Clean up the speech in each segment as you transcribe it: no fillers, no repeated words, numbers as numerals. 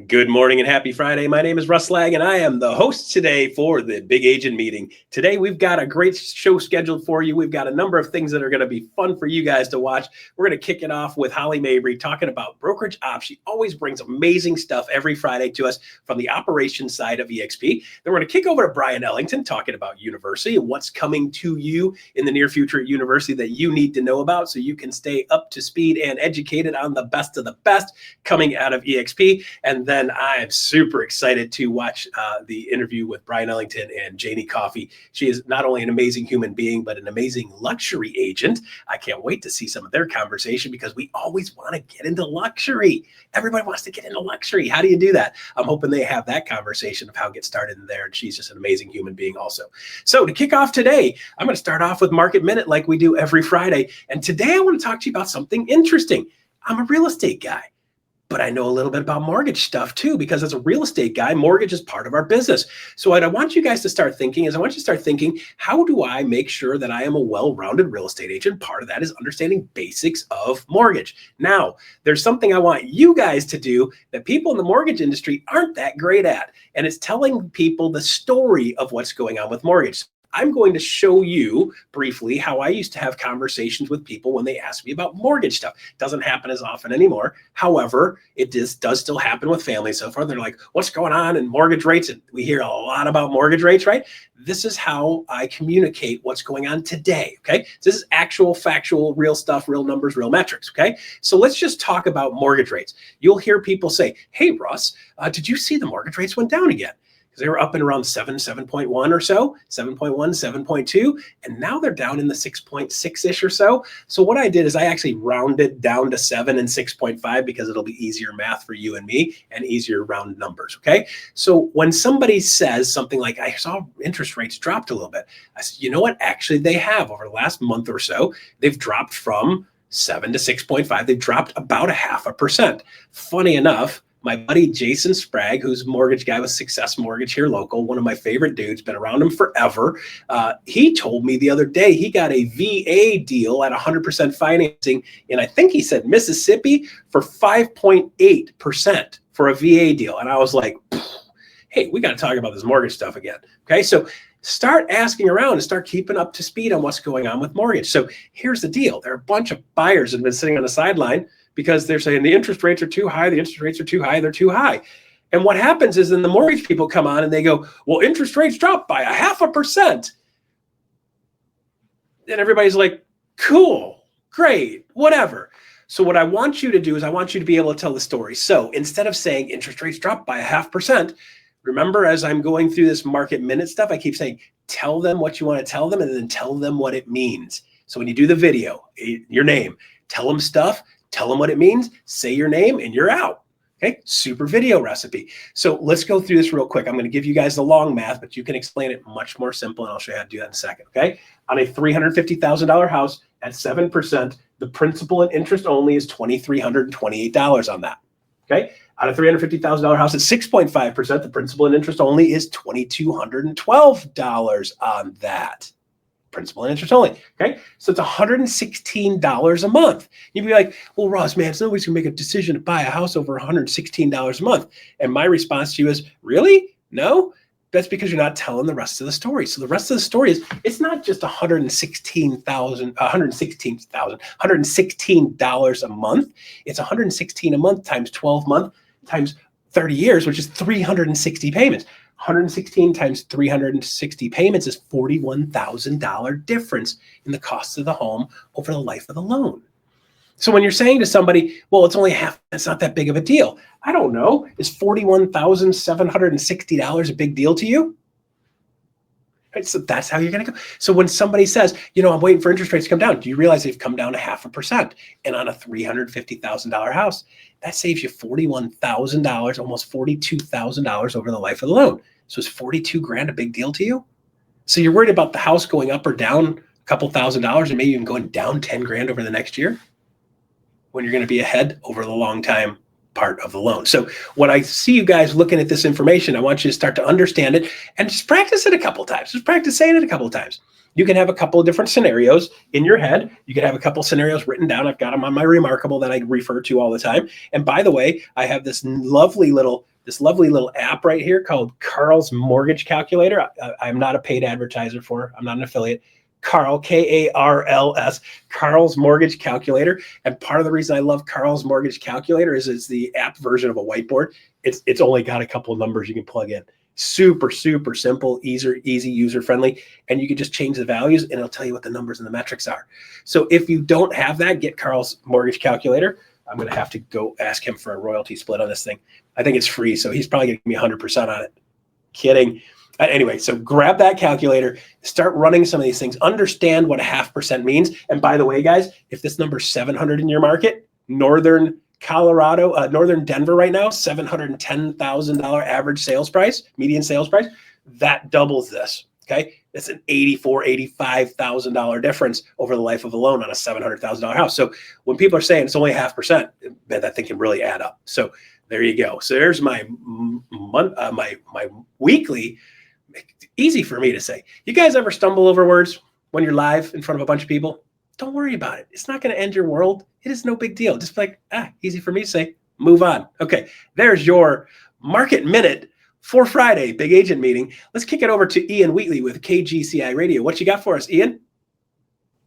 Good morning and happy Friday. My name is Russ Laggan, and I am the host today for the Big Agent Meeting. Today, we've got a great show scheduled for you. We've got a number of things that are going to be fun for you guys to watch. We're going to kick it off with Holly Mabery talking about brokerage ops. She always brings amazing stuff every Friday to us from the operations side of eXp. Then we're going to kick over to Bryon Ellington talking about university and what's coming to you in the near future at university that you need to know about so you can stay up to speed and educated on the best of the best coming out of eXp. And then I am super excited to watch the interview with Bryon Ellington and Janie Coffey. She is not only an amazing human being, but an amazing luxury agent. I can't wait to see some of their conversation because we always want to get into luxury. Everybody wants to get into luxury. How do you do that? I'm hoping they have that conversation of how to get started in there. And she's just an amazing human being also. So to kick off today, I'm going to start off with Market Minute like we do every Friday. And today I want to talk to you about something interesting. I'm a real estate guy, but I know a little bit about mortgage stuff too, because as a real estate guy, mortgage is part of our business. So what I want you guys to start thinking is how do I make sure that I am a well-rounded real estate agent? Part of that is understanding basics of mortgage. Now, there's something I want you guys to do that people in the mortgage industry aren't that great at, and it's telling people the story of what's going on with mortgage. I'm going to show you briefly how I used to have conversations with people when they ask me about mortgage stuff. It doesn't happen as often anymore. However, it does still happen with families so far. They're like, what's going on in mortgage rates? And we hear a lot about mortgage rates, right? This is how I communicate what's going on today, okay? So this is actual, factual, real stuff, real numbers, real metrics, okay? So let's just talk about mortgage rates. You'll hear people say, hey, Russ, did you see the mortgage rates went down again? They were up and around 7.1 or so, 7.1, 7.2, and now they're down in the 6.6-ish or so. So what I did is I actually rounded down to 7 and 6.5 because it'll be easier math for you and me and easier round numbers, okay? So when somebody says something like, I saw interest rates dropped a little bit, I said, you know what? Actually, they have over the last month or so. They've dropped from 7 to 6.5. They've dropped about 0.5%. Funny enough, my buddy Jason Sprague, who's a mortgage guy with Success Mortgage here local, one of my favorite dudes, been around him forever. He told me the other day he got a VA deal at 100% financing, and I think he said Mississippi for 5.8% for a VA deal. And I was like, hey, we got to talk about this mortgage stuff again. Okay, so start asking around and start keeping up to speed on what's going on with mortgage. So here's the deal. There are a bunch of buyers that have been sitting on the sideline because they're saying the interest rates are too high, the interest rates are too high, they're too high. And what happens is then the mortgage people come on and they go, well, interest rates dropped by 0.5%. And everybody's like, cool, great, whatever. So what I want you to do is I want you to be able to tell the story. So instead of saying interest rates dropped by 0.5%, remember, as I'm going through this Market Minute stuff, I keep saying, tell them what you want to tell them and then tell them what it means. So when you do the video, your name, tell them stuff, tell them what it means, say your name, and you're out. Okay, super video recipe. So let's go through this real quick. I'm going to give you guys the long math, but you can explain it much more simple, and I'll show you how to do that in a second. Okay, on a $350,000 house at 7%, the principal and interest only is $2,328 on that. Okay, on a $350,000 house at 6.5%, the principal and interest only is $2,212 on that. Principal and interest only, okay? So it's $116 a month. You'd be like, well, Ross, man, nobody's gonna make a decision to buy a house over $116 a month. And my response to you is, really? No? That's because you're not telling the rest of the story. So the rest of the story is, it's not just $116 a month. It's $116 a month times 12 months times 30 years, which is 360 payments. 116 times 360 payments is $41,000 difference in the cost of the home over the life of the loan. So when you're saying to somebody, well, it's only half, it's not that big of a deal. I don't know. Is $41,760 a big deal to you? Right, so that's how you're going to go. So when somebody says, you know, I'm waiting for interest rates to come down, do you realize they've come down to 0.5%? And on a $350,000 house, that saves you $41,000, almost $42,000 over the life of the loan. So is 42 grand a big deal to you? So you're worried about the house going up or down a couple $1,000 and maybe even going down 10 grand over the next year when you're going to be ahead over the long time part of the loan. So when I see you guys looking at this information, I want you to start to understand it and just practice it a couple of times. Just practice saying it a couple of times. You can have a couple of different scenarios in your head. You can have a couple of scenarios written down. I've got them on my Remarkable that I refer to all the time. And by the way, I have this lovely little app right here called Carl's Mortgage Calculator. I'm not a paid advertiser for, I'm not an affiliate. Carl, Karls, Carl's Mortgage Calculator. And part of the reason I love Carl's Mortgage Calculator is it's the app version of a whiteboard. It's only got a couple of numbers you can plug in. Super, super simple, easy, user-friendly. And you can just change the values and it'll tell you what the numbers and the metrics are. So if you don't have that, get Carl's Mortgage Calculator. I'm going to have to go ask him for a royalty split on this thing. I think it's free, so he's probably going to give me 100% on it. Kidding. Anyway, so grab that calculator, start running some of these things, understand what a 0.5% means. And by the way, guys, if this number's 700 in your market, Northern Colorado, Northern Denver right now, $710,000 average sales price, median sales price, that doubles this, okay? It's an $84,000, $85,000 difference over the life of a loan on a $700,000 house. So when people are saying it's only 0.5%, that thing can really add up. So there you go. So there's my weekly. Easy for me to say. You guys ever stumble over words when you're live in front of a bunch of people? Don't worry about it. It's not going to end your world. It is no big deal. Just like, easy for me to say, move on. Okay, there's your market minute for Friday, big agent meeting. Let's kick it over to Ian Wheatley with KGCI Radio. What you got for us, Ian?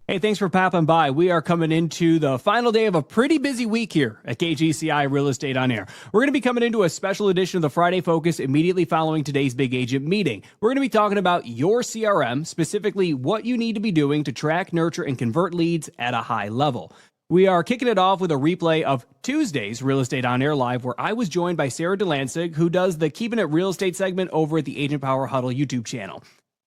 Hey, thanks for popping by. We are coming into the final day of a pretty busy week here at KGCI Real Estate On Air. We're going to be coming into a special edition of the Friday Focus immediately following today's big agent meeting. We're going to be talking about your CRM, specifically what you need to be doing to track, nurture, and convert leads at a high level. We are kicking it off with a replay of Tuesday's Real Estate On Air Live, where I was joined by Sarah Delancig, who does the Keeping It Real Estate segment over at the Agent Power Huddle YouTube channel.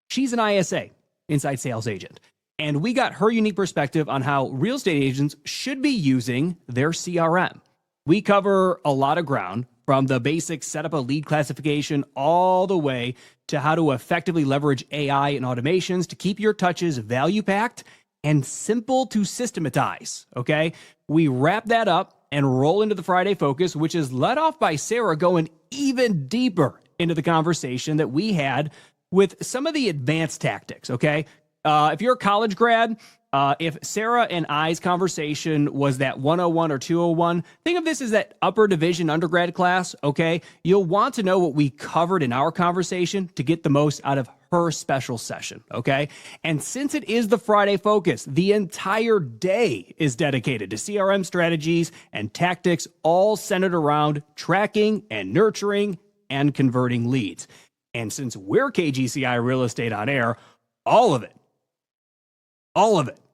She's an ISA, inside sales agent. And we got her unique perspective on how real estate agents should be using their CRM. We cover a lot of ground, from the basic setup of lead classification all the way to how to effectively leverage AI and automations to keep your touches value-packed and simple to systematize, okay? We wrap that up and roll into the Friday Focus, which is led off by Sarah going even deeper into the conversation that we had with some of the advanced tactics, okay? If you're a college grad, if Sarah and I's conversation was that 101 or 201, think of this as that upper division undergrad class, okay? You'll want to know what we covered in our conversation to get the most out of her special session, okay? And since it is the Friday Focus, the entire day is dedicated to CRM strategies and tactics, all centered around tracking and nurturing and converting leads. And since we're KGCI Real Estate On Air, all of it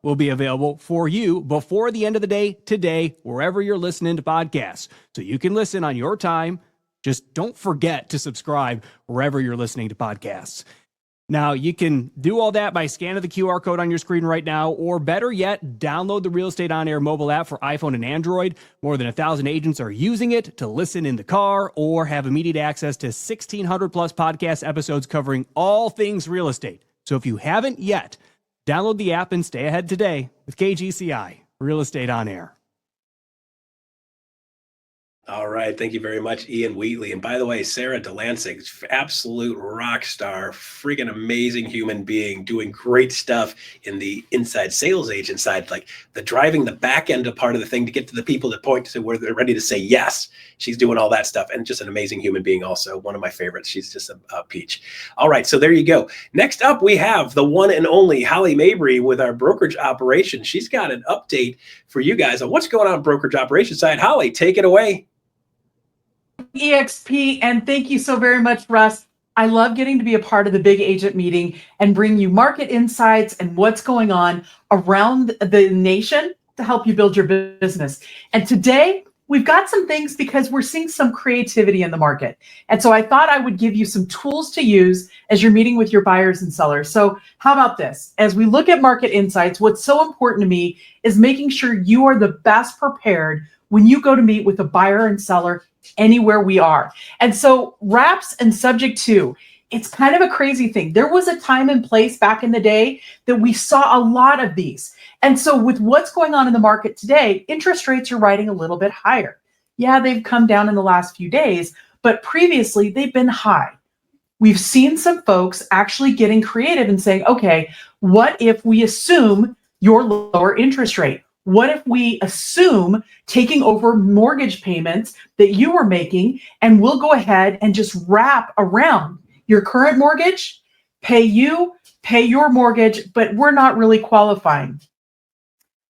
will be available for you before the end of the day today, wherever you're listening to podcasts. So you can listen on your time. Just don't forget to subscribe wherever you're listening to podcasts. Now, you can do all that by scanning the QR code on your screen right now, or better yet, download the Real Estate On Air mobile app for iPhone and Android. More than 1,000 agents are using it to listen in the car or have immediate access to 1,600 plus podcast episodes covering all things real estate. So if you haven't yet, download the app and stay ahead today with KGCI Real Estate On Air. All right. Thank you very much, Ian Wheatley. And by the way, Sarah Delancig, absolute rock star, freaking amazing human being, doing great stuff in the inside sales agent side, like the driving the back end of part of the thing to get to the people that point to where they're ready to say yes. She's doing all that stuff, and just an amazing human being also. One of my favorites. She's just a peach. All right. So there you go. Next up, we have the one and only Holly Mabery with our brokerage operation. She's got an update for you guys on what's going on brokerage operation side. Holly, take it away. EXP, and thank you so very much, Russ. I love getting to be a part of the big agent meeting and bring you market insights and what's going on around the nation to help you build your business. And today we've got some things because we're seeing some creativity in the market. And so I thought I would give you some tools to use as you're meeting with your buyers and sellers. So how about this? As we look at market insights, what's so important to me is making sure you are the best prepared when you go to meet with a buyer and seller anywhere we are. And so wraps and subject to, it's kind of a crazy thing. There was a time and place back in the day that we saw a lot of these. And so with what's going on in the market today, interest rates are riding a little bit higher. Yeah, they've come down in the last few days, but previously they've been high. We've seen some folks actually getting creative and saying, okay, what if we assume your lower interest rate? What if we assume taking over mortgage payments that you were making, and we'll go ahead and just wrap around your current mortgage, pay your mortgage, but we're not really qualifying.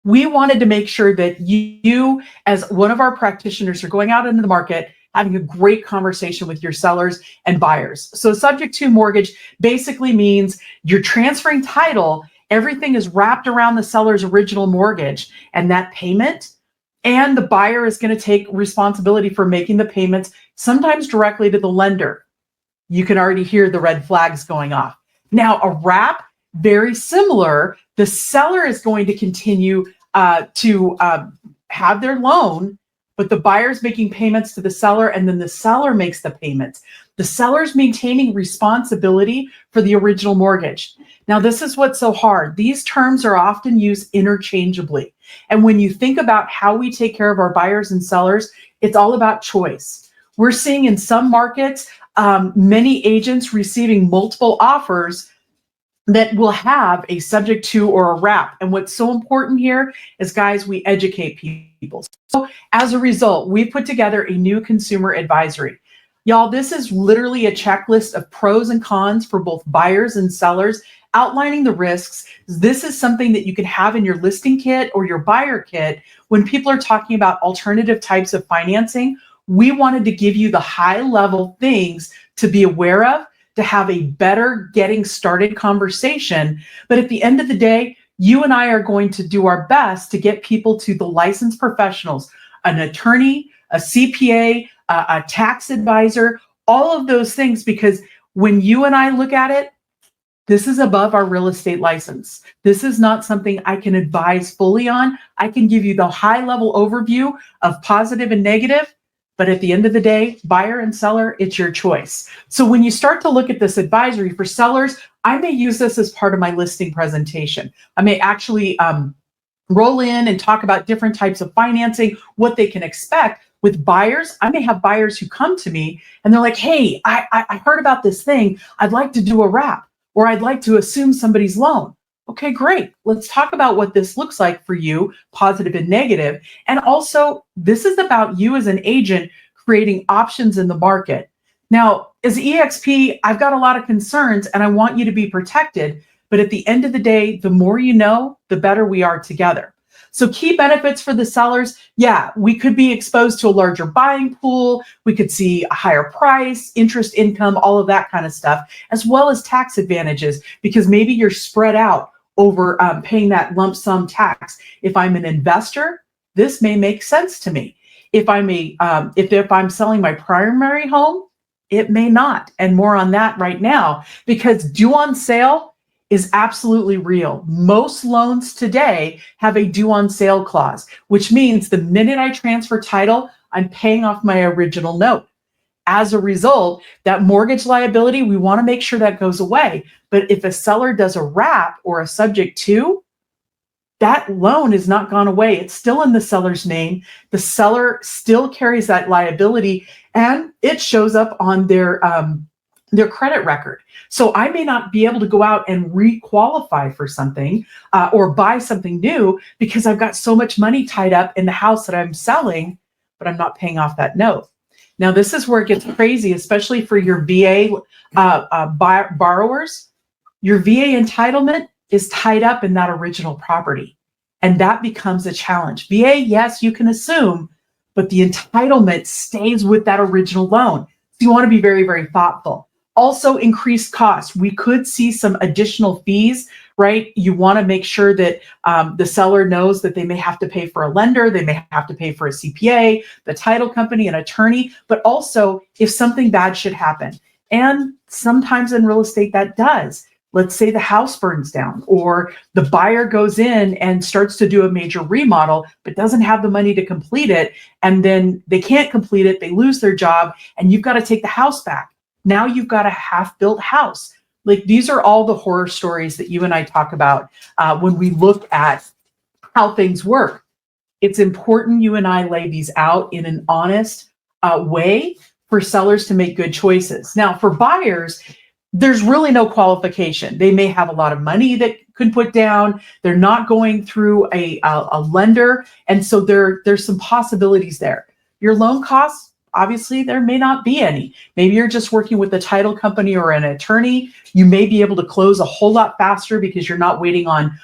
We wanted to make sure that you, as one of our practitioners, are going out into the market, having a great conversation with your sellers and buyers. So subject to mortgage basically means you're transferring title. Everything is wrapped around the seller's original mortgage and that payment, and the buyer is going to take responsibility for making the payments, sometimes directly to the lender. You can already hear the red flags going off. Now, a wrap, very similar. The seller is going to continue to have their loan, but the buyer's making payments to the seller, and then the seller makes the payments. The seller's maintaining responsibility for the original mortgage. Now, this is what's so hard. These terms are often used interchangeably. And when you think about how we take care of our buyers and sellers, it's all about choice. We're seeing in some markets, many agents receiving multiple offers that will have a subject to or a wrap. And what's so important here is, guys, we educate people. So as a result, we put together a new consumer advisory. Y'all, this is literally a checklist of pros and cons for both buyers and sellers, outlining the risks. This is something that you can have in your listing kit or your buyer kit. When people are talking about alternative types of financing, we wanted to give you the high level things to be aware of, to have a better getting started conversation. But at the end of the day, you and I are going to do our best to get people to the licensed professionals, an attorney, a CPA, a tax advisor, all of those things, because when you and I look at it, this is above our real estate license. This is not something I can advise fully on. I can give you the high level overview of positive and negative, but at the end of the day, buyer and seller, it's your choice. So when you start to look at this advisory for sellers, I may use this as part of my listing presentation. I may actually roll in and talk about different types of financing, what they can expect. With buyers, I may have buyers who come to me and they're like, hey, I heard about this thing. I'd like to do a wrap, or I'd like to assume somebody's loan. Okay, great. Let's talk about what this looks like for you, positive and negative. And also, this is about you as an agent creating options in the market. Now, as EXP, I've got a lot of concerns and I want you to be protected. But at the end of the day, the more you know, the better we are together. So key benefits for the sellers, yeah, we could be exposed to a larger buying pool. We could see a higher price, interest income, all of that kind of stuff, as well as tax advantages, because maybe you're spread out over paying that lump sum tax. If I'm an investor, this may make sense to me. If I'm selling my primary home, it may not. And more on that right now, because due on sale is absolutely real. Most loans today have a due on sale clause, which means the minute I transfer title, I'm paying off my original note. As a result, that mortgage liability, we want to make sure that goes away. But if a seller does a wrap or a subject to, that loan is not gone away. It's still in the seller's name. The seller still carries that liability, and it shows up on their credit record. So I may not be able to go out and re-qualify for something or buy something new because I've got so much money tied up in the house that I'm selling, but I'm not paying off that note. Now, this is where it gets crazy, especially for your VA borrowers. Your VA entitlement is tied up in that original property, and that becomes a challenge. VA, yes, you can assume, but the entitlement stays with that original loan. So you want to be very, very thoughtful. Also, increased costs. We could see some additional fees, right? You want to make sure that the seller knows that they may have to pay for a lender, they may have to pay for a CPA, the title company, an attorney, but also if something bad should happen. And sometimes in real estate that does. Let's say the house burns down, or the buyer goes in and starts to do a major remodel, but doesn't have the money to complete it. And then they can't complete it, they lose their job, and you've got to take the house back. Now you've got a half-built house. Like, these are all the horror stories that you and I talk about when we look at how things work. It's important you and I lay these out in an honest way for sellers to make good choices. Now, for buyers, there's really no qualification. They may have a lot of money that could put down. They're not going through a lender. And so there's some possibilities there. Your loan costs, obviously, there may not be any. Maybe you're just working with a title company or an attorney. You may be able to close a whole lot faster because you're not waiting on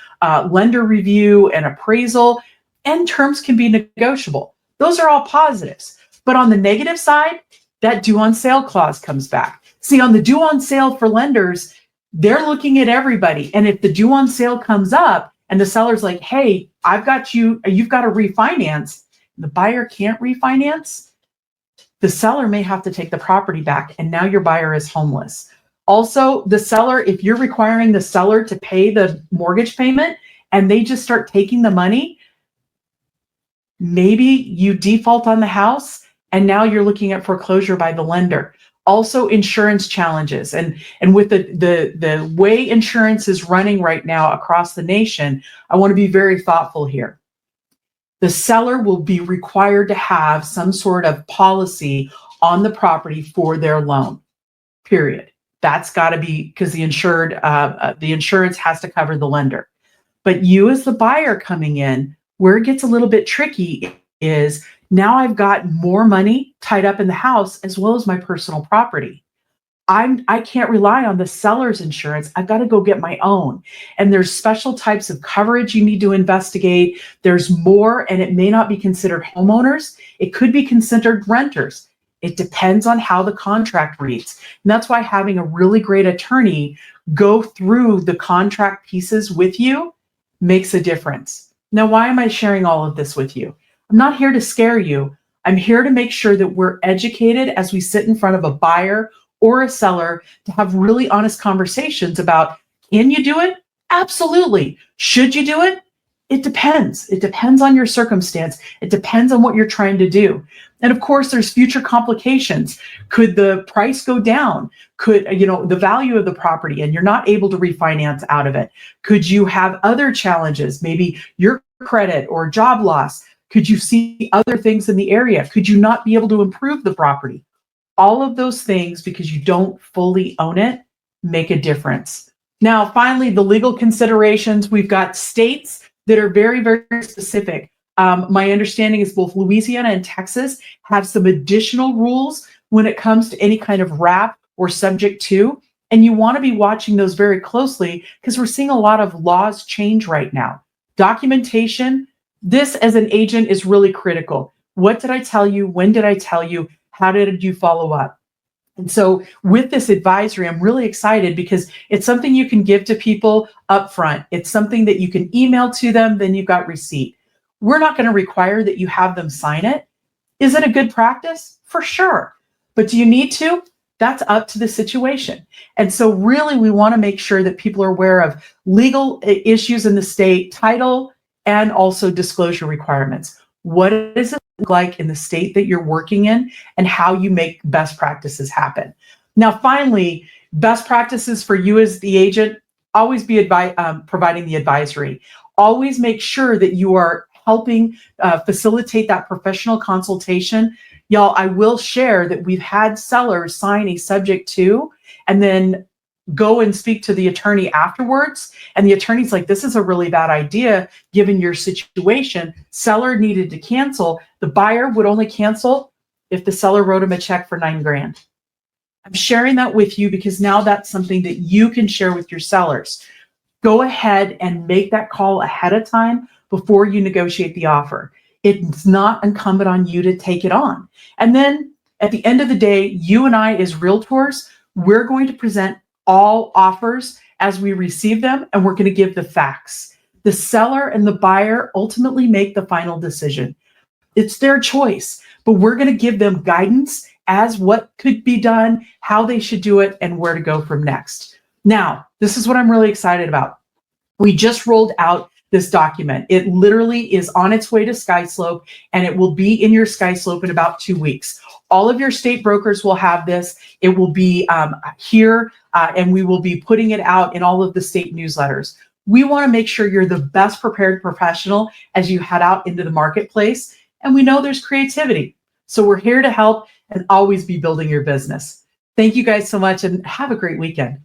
lender review and appraisal, and terms can be negotiable. Those are all positives. But on the negative side, that due on sale clause comes back. See, on the due on sale for lenders, they're looking at everybody. And if the due on sale comes up and the seller's like, hey, you've got to refinance, the buyer can't refinance, the seller may have to take the property back, and now your buyer is homeless. Also, the seller, if you're requiring the seller to pay the mortgage payment and they just start taking the money, maybe you default on the house and now you're looking at foreclosure by the lender. Also, insurance challenges. And with the way insurance is running right now across the nation, I want to be very thoughtful here. The seller will be required to have some sort of policy on the property for their loan, period. That's got to be, because the insurance has to cover the lender. But you as the buyer coming in, where it gets a little bit tricky is now I've got more money tied up in the house as well as my personal property. I can't rely on the seller's insurance. I've got to go get my own. And there's special types of coverage you need to investigate. There's more, and it may not be considered homeowners. It could be considered renters. It depends on how the contract reads. And that's why having a really great attorney go through the contract pieces with you makes a difference. Now, why am I sharing all of this with you? I'm not here to scare you. I'm here to make sure that we're educated as we sit in front of a buyer or a seller to have really honest conversations about, can you do it? Absolutely. Should you do it? It depends. It depends on your circumstance. It depends on what you're trying to do. And of course, there's future complications. Could the price go down? Could, the value of the property, and you're not able to refinance out of it? Could you have other challenges? Maybe your credit or job loss. Could you see other things in the area? Could you not be able to improve the property? All of those things, because you don't fully own it, make a difference. Now, finally, the legal considerations. We've got states that are very, very specific. My understanding is both Louisiana and Texas have some additional rules when it comes to any kind of wrap or subject to. And you want to be watching those very closely because we're seeing a lot of laws change right now. Documentation, this as an agent is really critical. What did I tell you? When did I tell you? How did you follow up? And so with this advisory, I'm really excited because it's something you can give to people up front. It's something that you can email to them, then you've got receipt. We're not going to require that you have them sign it. Is it a good practice? For sure. But do you need to? That's up to the situation. And so really, we want to make sure that people are aware of legal issues in the state, title, and also disclosure requirements. What does it look like in the state that you're working in, and how you make best practices happen? Now, finally, best practices for you as the agent, always be providing the advisory. Always make sure that you are helping facilitate that professional consultation. Y'all, I will share that we've had sellers sign a subject to and then go and speak to the attorney afterwards. And the attorney's like, this is a really bad idea given your situation. Seller needed to cancel. The buyer would only cancel if the seller wrote him a check for $9,000. I'm sharing that with you because now that's something that you can share with your sellers. Go ahead and make that call ahead of time before you negotiate the offer. It's not incumbent on you to take it on. And then at the end of the day, you and I as realtors, we're going to present all offers as we receive them, and we're going to give the facts. The seller and the buyer ultimately make the final decision. It's their choice, but we're going to give them guidance as what could be done, how they should do it, and where to go from next. Now, this is what I'm really excited about. We just rolled out this document. It literally is on its way to SkySlope, and it will be in your SkySlope in about 2 weeks. All of your state brokers will have this. It will be here, and we will be putting it out in all of the state newsletters. We want to make sure you're the best prepared professional as you head out into the marketplace. And we know there's creativity. So we're here to help and always be building your business. Thank you guys so much and have a great weekend.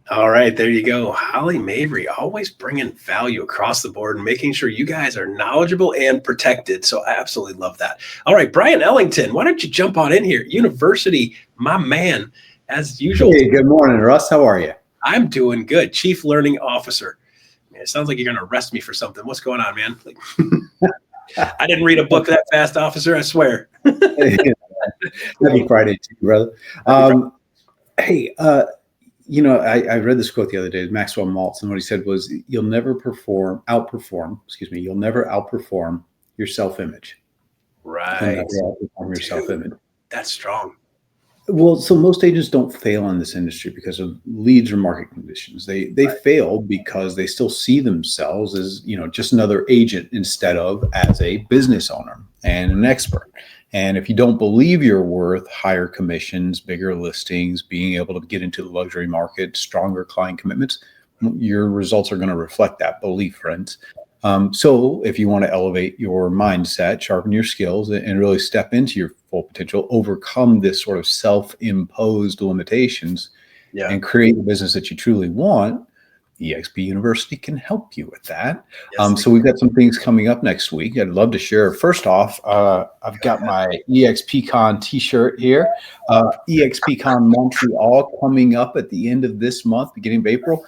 All right, there you go. Holly Mabery, always bringing value across the board and making sure you guys are knowledgeable and protected. So I absolutely love that. All right, Bryon Ellington, why don't you jump on in here? University, my man, as usual. Hey, good morning, Russ. How are you? I'm doing good. Chief Learning Officer. Man, it sounds like you're going to arrest me for something. What's going on, man? Like, I didn't read a book that fast, officer, I swear. Happy Friday to you, brother. Hey, I read this quote the other day, Maxwell Maltz, and what he said was, you'll never outperform your self-image. Right. You'll never outperform your self-image. That's strong. Well, so most agents don't fail in this industry because of leads or market conditions. They fail because they still see themselves as, just another agent instead of as a business owner and an expert. And if you don't believe you're worth higher commissions, bigger listings, being able to get into the luxury market, stronger client commitments, your results are going to reflect that belief, friends. So if you want to elevate your mindset, sharpen your skills, and really step into your full potential, overcome this sort of self-imposed limitations, and create the business that you truly want, eXp University can help you with that. So we've got some things coming up next week I'd love to share. First off, I've got my eXpCon t-shirt here. eXpCon Montreal coming up at the end of this month, beginning of April.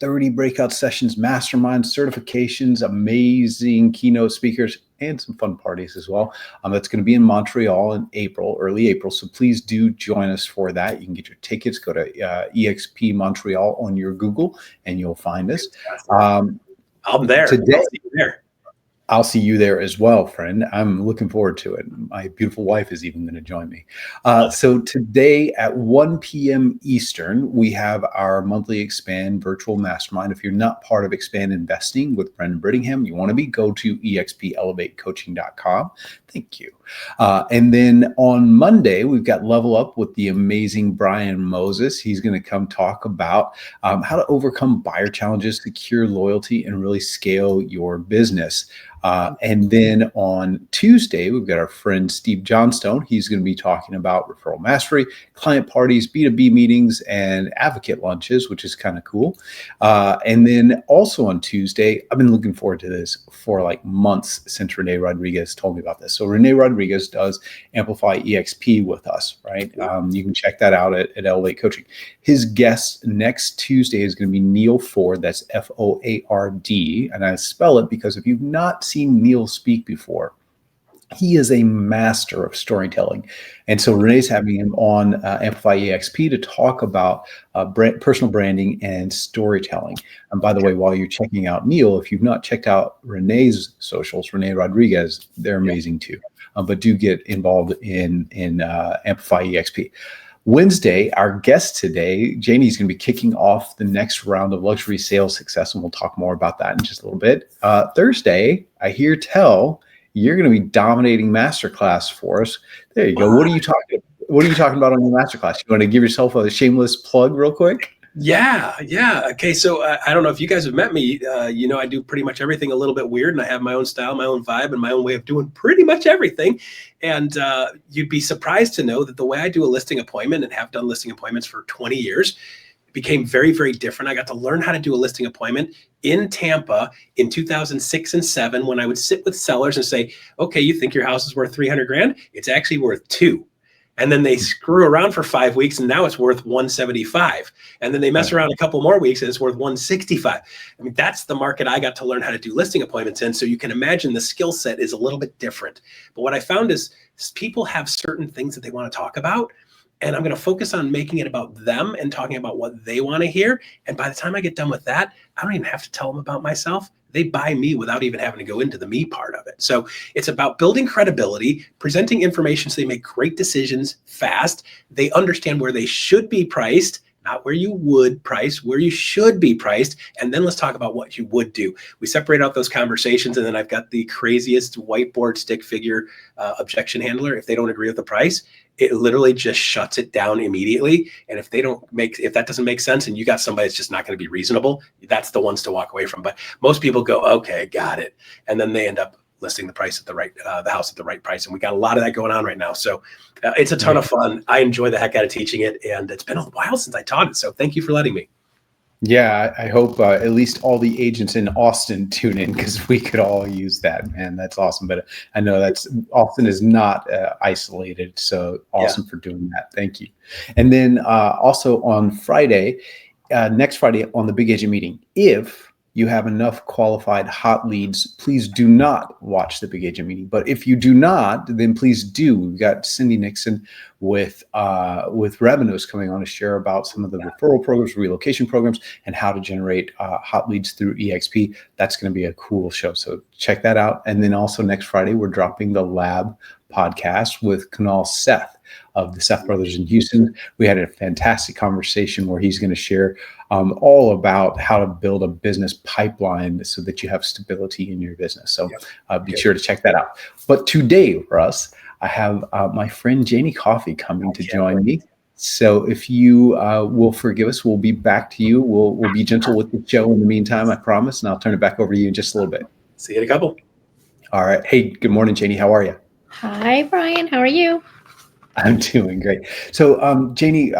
30 breakout sessions, mastermind certifications, amazing keynote speakers, and some fun parties as well. That's going to be in Montreal in April, early April. So please do join us for that. You can get your tickets. Go to eXp Montreal on your Google, and you'll find us. I'm there. Today, I'll see you there. I'll see you there as well, friend. I'm looking forward to it. My beautiful wife is even going to join me. So today at 1 p.m. Eastern, we have our monthly Expand virtual mastermind. If you're not part of Expand Investing with Brendan Brittingham, you want to go to expelevatecoaching.com. Thank you. And then on Monday, we've got Level Up with the amazing Brian Moses. He's going to come talk about how to overcome buyer challenges, secure loyalty, and really scale your business. And then on Tuesday, we've got our friend Steve Johnstone. He's going to be talking about referral mastery, client parties, B2B meetings, and advocate lunches, which is kind of cool. And then also on Tuesday, I've been looking forward to this for like months since Renee Rodriguez told me about this. So Renee Rodriguez does Amplify EXP with us, right? You can check that out at Elevate Coaching. His guest next Tuesday is going to be Neil Ford. That's F-O-A-R-D. And I spell it because if you've not seen Neil speak before, he is a master of storytelling. And so Renee's having him on Amplify EXP to talk about personal branding and storytelling. And by the way, while you're checking out Neil, if you've not checked out Renee's socials, Renee Rodriguez, they're amazing too. But do get involved in Amplify EXP. Wednesday, our guest today, Janie, is going to be kicking off the next round of luxury sales success, and we'll talk more about that in just a little bit. Thursday, I hear tell you're going to be dominating masterclass for us. There you go. What are you talking about on your masterclass? You want to give yourself a shameless plug real quick? Yeah. Okay. So I don't know if you guys have met me. I do pretty much everything a little bit weird, and I have my own style, my own vibe, and my own way of doing pretty much everything. And you'd be surprised to know that the way I do a listing appointment and have done listing appointments for 20 years became very, very different. I got to learn how to do a listing appointment in Tampa in 2006 and 7 when I would sit with sellers and say, okay, you think your house is worth 300 grand? It's actually worth 2. And then they screw around for 5 weeks and now it's worth 175. And then they mess around a couple more weeks and it's worth 165. I mean, that's the market I got to learn how to do listing appointments in. So you can imagine the skill set is a little bit different. But what I found is people have certain things that they want to talk about. And I'm going to focus on making it about them and talking about what they want to hear. And by the time I get done with that, I don't even have to tell them about myself. They buy me without even having to go into the me part of it. So it's about building credibility, presenting information so they make great decisions fast. They understand where they should be priced, not where you would price, where you should be priced. And then let's talk about what you would do. We separate out those conversations. And then I've got the craziest whiteboard stick figure objection handler. If they don't agree with the price, it literally just shuts it down immediately. And if that doesn't make sense and you got somebody that's just not going to be reasonable, that's the ones to walk away from. But most people go, okay, got it. And then they end up listing the price at the house at the right price. And we got a lot of that going on right now. So it's a ton of fun. I enjoy the heck out of teaching it. And it's been a while since I taught it. So thank you for letting me. Yeah, I hope at least all the agents in Austin tune in, because we could all use that, man. That's awesome. But I know Austin is not isolated. So awesome for doing that. Thank you. And then also on Friday, next Friday on the Big Agent Meeting, if you have enough qualified hot leads, please do not watch the Big Agent Meeting. But if you do not, then please do. We've got Cindy Nixon with revenues coming on to share about some of the referral programs, relocation programs, and how to generate hot leads through eXp. That's going to be a cool show. So check that out. And then also next Friday, we're dropping the Lab podcast with Kunal Seth of the Seth Brothers in Houston. We had a fantastic conversation where he's going to share all about how to build a business pipeline so that you have stability in your business. So be sure to check that out. But today, Russ, I have my friend Janie Coffey coming to join me. So if you will forgive us, we'll be back to you. We'll be gentle with the show in the meantime, I promise. And I'll turn it back over to you in just a little bit. See you in a couple. All right. Hey, good morning, Janie. How are you? Hi, Bryon. How are you? I'm doing great. So, Janie,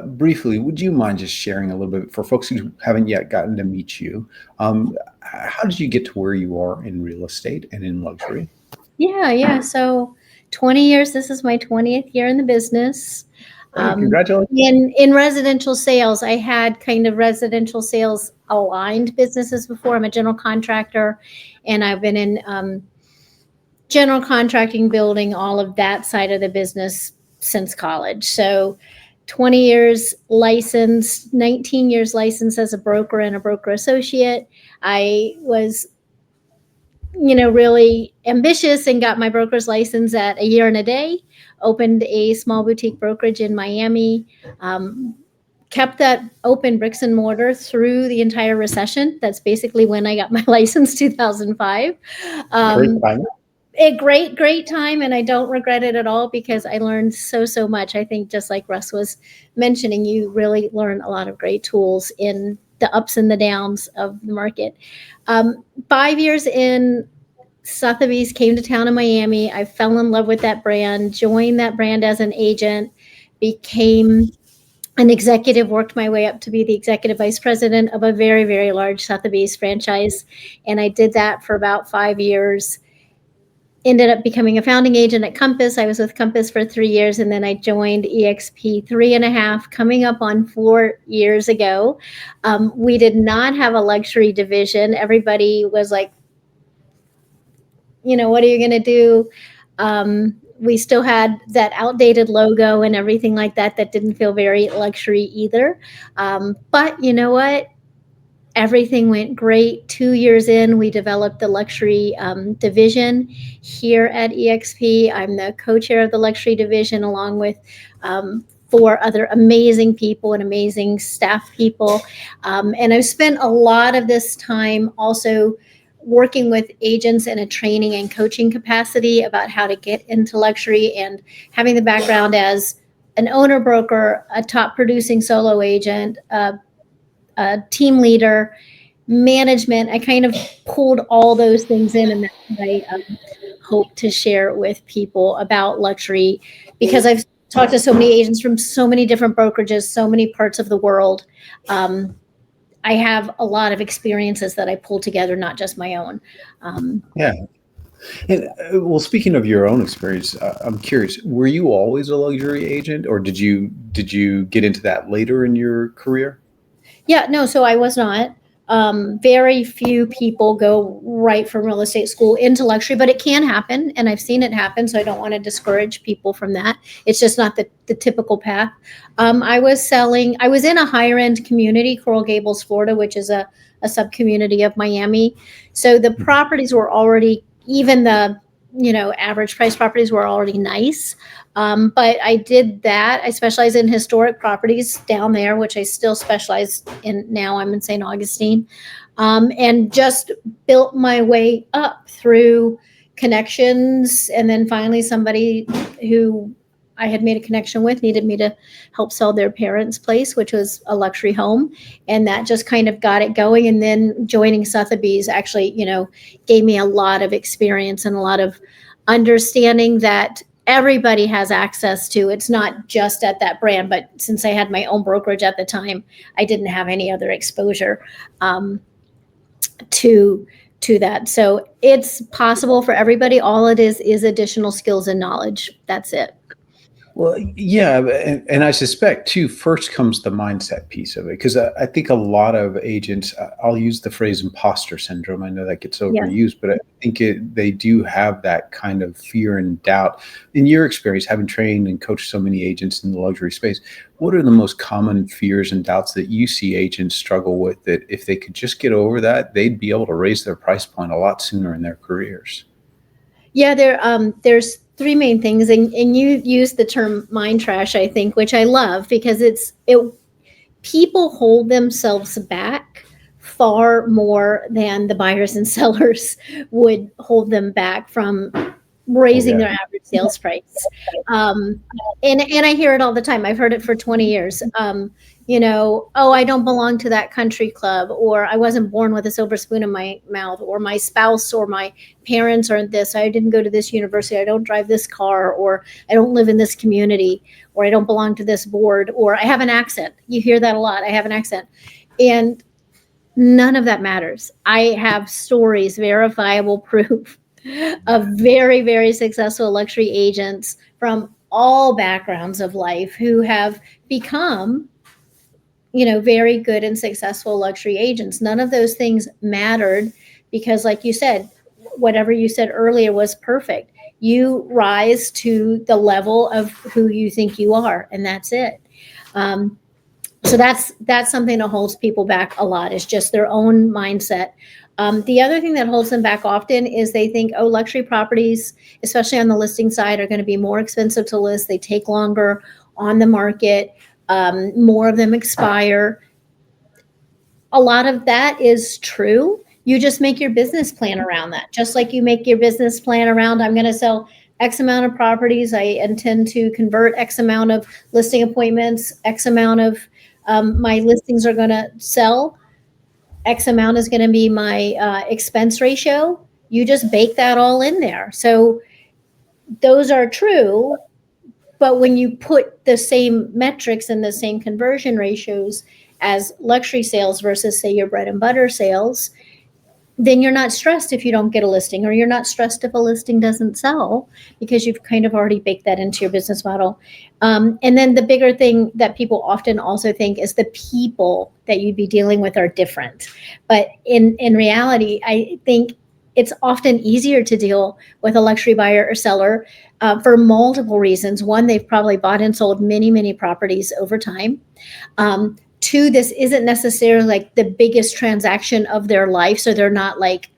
briefly, would you mind just sharing a little bit for folks who haven't yet gotten to meet you? How did you get to where you are in real estate and in luxury? Yeah. So 20 years. This is my 20th year in the business. Congratulations. In residential sales, I had kind of residential sales aligned businesses before. I'm a general contractor, and I've been in general contracting, building, all of that side of the business since college. So 20 years licensed, 19 years licensed as a broker and a broker associate. I was, really ambitious and got my broker's license at a year and a day, opened a small boutique brokerage in Miami, kept that open bricks and mortar through the entire recession. That's basically when I got my license, 2005. A great time, and I don't regret it at all because I learned so much. I think just like Russ was mentioning, you really learn a lot of great tools in the ups and the downs of the market. 5 years in, Sotheby's came to town in Miami. I fell in love with that brand, joined that brand as an agent, became an executive, worked my way up to be the executive vice president of a very, very large Sotheby's franchise. And I did that for about 5 years. Ended up becoming a founding agent at Compass. I was with Compass for 3 years, and then I joined eXp 3.5, coming up on 4 years ago. We did not have a luxury division. Everybody was like, what are you going to do? We still had that outdated logo and everything like that didn't feel very luxury either. But you know what? Everything went great. 2 years in, we developed the luxury division here at eXp. I'm the co-chair of the luxury division, along with 4 other amazing people and amazing staff people. And I've spent a lot of this time also working with agents in a training and coaching capacity about how to get into luxury, and having the background as an owner broker, a top producing solo agent, team leader, management. I kind of pulled all those things in, and that's what I hope to share with people about luxury, because I've talked to so many agents from so many different brokerages, so many parts of the world. I have a lot of experiences that I pull together, not just my own. Yeah. And well, speaking of your own experience, I'm curious, were you always a luxury agent, or did you get into that later in your career? Yeah, no, so I was not. Very few people go right from real estate school into luxury, but it can happen, and I've seen it happen, so I don't want to discourage people from that. It's just not the typical path. I was in a higher end community, Coral Gables, Florida, which is a sub-community of Miami. So the properties were already, even the average price properties were already nice. But I did that. I specialize in historic properties down there, which I still specialize in now. I'm in St. Augustine, and just built my way up through connections. And then finally somebody who I had made a connection with needed me to help sell their parents' place, which was a luxury home. And that just kind of got it going. And then joining Sotheby's actually, gave me a lot of experience and a lot of understanding that everybody has access to. It's not just at that brand, but since I had my own brokerage at the time, I didn't have any other exposure to that. So it's possible for everybody. All it is additional skills and knowledge. That's it. Well, yeah, and I suspect too, first comes the mindset piece of it, because I think a lot of agents, I'll use the phrase imposter syndrome. I know that gets overused, but I think they do have that kind of fear and doubt. In your experience, having trained and coached so many agents in the luxury space, what are the most common fears and doubts that you see agents struggle with, that if they could just get over that, they'd be able to raise their price point a lot sooner in their careers? Yeah, there's three main things, and you use the term mind trash, I think, which I love, because people hold themselves back far more than the buyers and sellers would hold them back from raising their average sales price. And I hear it all the time. I've heard it for 20 years. I don't belong to that country club, or I wasn't born with a silver spoon in my mouth, or my spouse or my parents aren't this, I didn't go to this university, I don't drive this car, or I don't live in this community, or I don't belong to this board, or I have an accent. You hear that a lot. I have an accent. And none of that matters. I have stories, verifiable proof of very, very successful luxury agents from all backgrounds of life who have become very good and successful luxury agents. None of those things mattered, because like you said, whatever you said earlier was perfect. You rise to the level of who you think you are, and that's it. So that's something that holds people back a lot, is just their own mindset. The other thing that holds them back often is they think, luxury properties, especially on the listing side, are going to be more expensive to list. They take longer on the market. More of them expire. A lot of that is true. You just make your business plan around that. Just like you make your business plan around, I'm going to sell X amount of properties. I intend to convert X amount of listing appointments. X amount of my listings are going to sell. X amount is going to be my expense ratio. You just bake that all in there. So those are true. But when you put the same metrics and the same conversion ratios as luxury sales versus, say, your bread and butter sales, then you're not stressed if you don't get a listing, or you're not stressed if a listing doesn't sell, because you've kind of already baked that into your business model. And then the bigger thing that people often also think is the people that you'd be dealing with are different. But in reality, I think it's often easier to deal with a luxury buyer or seller for multiple reasons. One, they've probably bought and sold many, many properties over time. Two, this isn't necessarily like the biggest transaction of their life, so they're not like,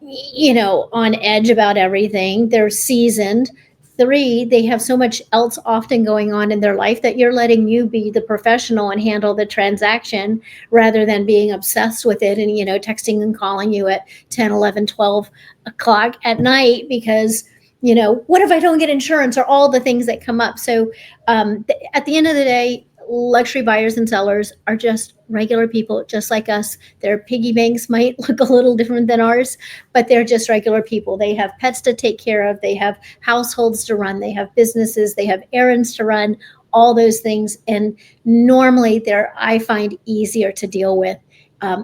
on edge about everything. They're seasoned. Three, they have so much else often going on in their life that you're letting you be the professional and handle the transaction, rather than being obsessed with it and, texting and calling you at 10, 11, 12 o'clock at night because, what if I don't get insurance, or all the things that come up. So at the end of the day, luxury buyers and sellers are just regular people, just like us. Their piggy banks might look a little different than ours, but they're just regular people. They have pets to take care of. They have households to run. They have businesses. They have errands to run, all those things. And normally I find easier to deal with,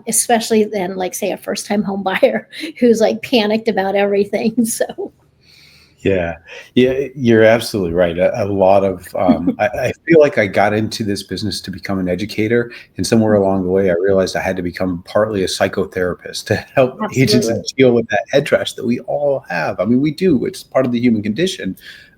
especially than, like, say, a first-time home buyer who's like panicked about everything. So. Yeah, you're absolutely right. A lot of, I feel like I got into this business to become an educator, and somewhere along the way, I realized I had to become partly a psychotherapist to help agents deal with that head trash that we all have. I mean, we do. It's part of the human condition.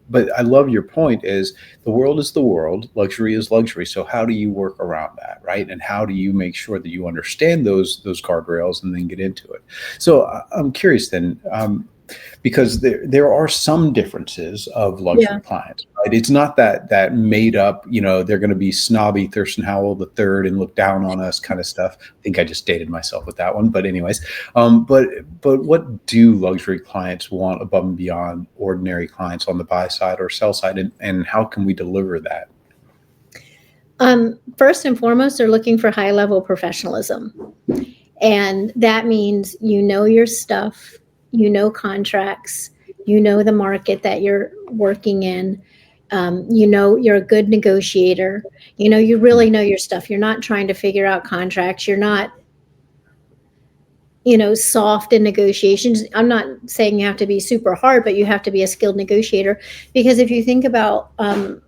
But I love your point, is the world is the world, luxury is luxury. So how do you work around that, right? And how do you make sure that you understand those guardrails and then get into it? So I'm curious then, because there are some differences of luxury clients, right? It's not that made up, they're going to be snobby Thurston Howell the third and look down on us kind of stuff. I think I just dated myself with that one, but anyways, but what do luxury clients want above and beyond ordinary clients on the buy side or sell side, and how can we deliver that? First and foremost, they're looking for high level professionalism. And that means your stuff, contracts, the market that you're working in, you're a good negotiator, you really know your stuff. You're not trying to figure out contracts. You're not, soft in negotiations. I'm not saying you have to be super hard, but you have to be a skilled negotiator, because if you think about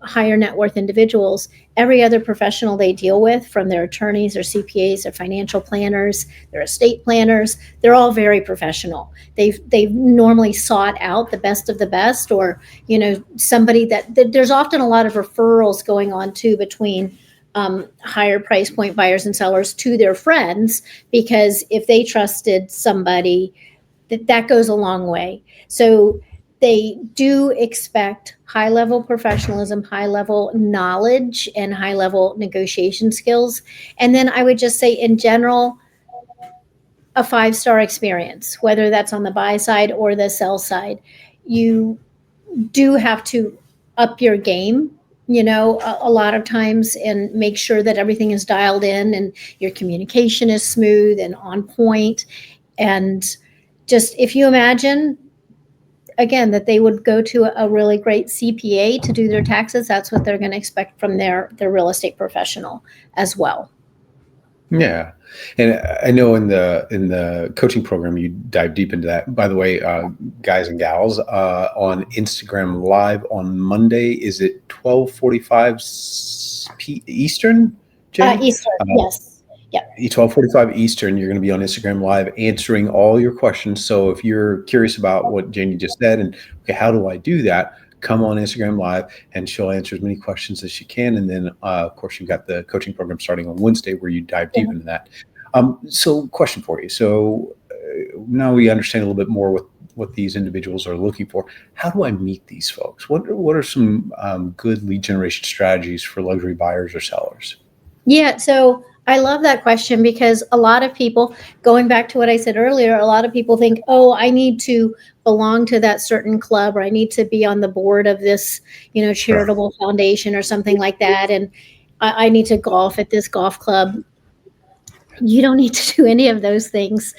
higher net worth individuals, every other professional they deal with, from their attorneys or CPAs or financial planners, their estate planners, they're all very professional. They've normally sought out the best of the best, or, somebody that there's often a lot of referrals going on too between higher price point buyers and sellers to their friends, because if they trusted somebody, that goes a long way. So they do expect high level professionalism, high level knowledge, and high level negotiation skills. And then I would just say, in general, a 5-star experience, whether that's on the buy side or the sell side. You do have to up your game, a lot of times, and make sure that everything is dialed in and your communication is smooth and on point. And just, if you imagine, again, that they would go to a really great CPA to do their taxes, that's what they're going to expect from their real estate professional as well. Yeah. And I know in the coaching program, you dive deep into that. By the way, guys and gals, on Instagram Live on Monday, is it 12:45 Eastern? Eastern, yes. Yeah. 12:45 Eastern, you're going to be on Instagram Live answering all your questions. So if you're curious about what Janie just said and, okay, how do I do that? Come on Instagram Live and she'll answer as many questions as she can. And then, of course, you've got the coaching program starting on Wednesday where you dive deep into that. So question for you. So now we understand a little bit more what these individuals are looking for. How do I meet these folks? What are some good lead generation strategies for luxury buyers or sellers? Yeah, so I love that question, because a lot of people, going back to what I said earlier, a lot of people think, oh, I need to belong to that certain club, or I need to be on the board of this, charitable foundation or something like that. And I need to golf at this golf club. You don't need to do any of those things.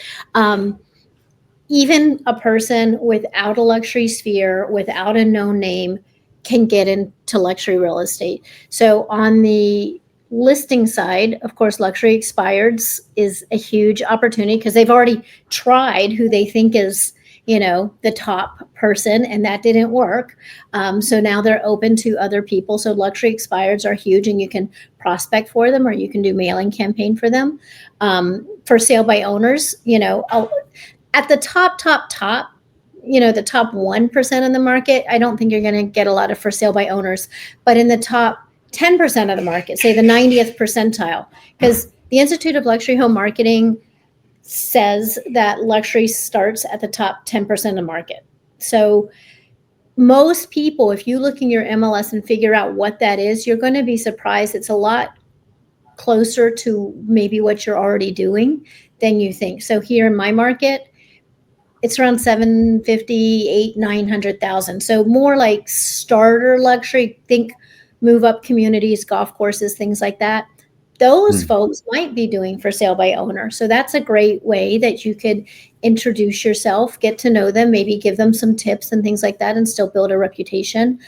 Even a person without a luxury sphere, without a known name, can get into luxury real estate. So on the listing side, of course, luxury expireds is a huge opportunity, because they've already tried who they think is, the top person, and that didn't work. So now they're open to other people. So luxury expireds are huge, and you can prospect for them, or you can do mailing campaign for them. For sale by owners, at the top, the top 1% of the market, I don't think you're going to get a lot of for sale by owners. But in the top 10% of the market, say the 90th percentile, because the Institute of Luxury Home Marketing says that luxury starts at the top 10% of the market. So most people, if you look in your MLS and figure out what that is, you're going to be surprised. It's a lot closer to maybe what you're already doing than you think. So here in my market, it's around 750, 800, 900,000. So more like starter luxury, think move up communities, golf courses, things like that. Those folks might be doing for sale by owner. So that's a great way that you could introduce yourself, get to know them, maybe give them some tips and things like that, and still build a reputation.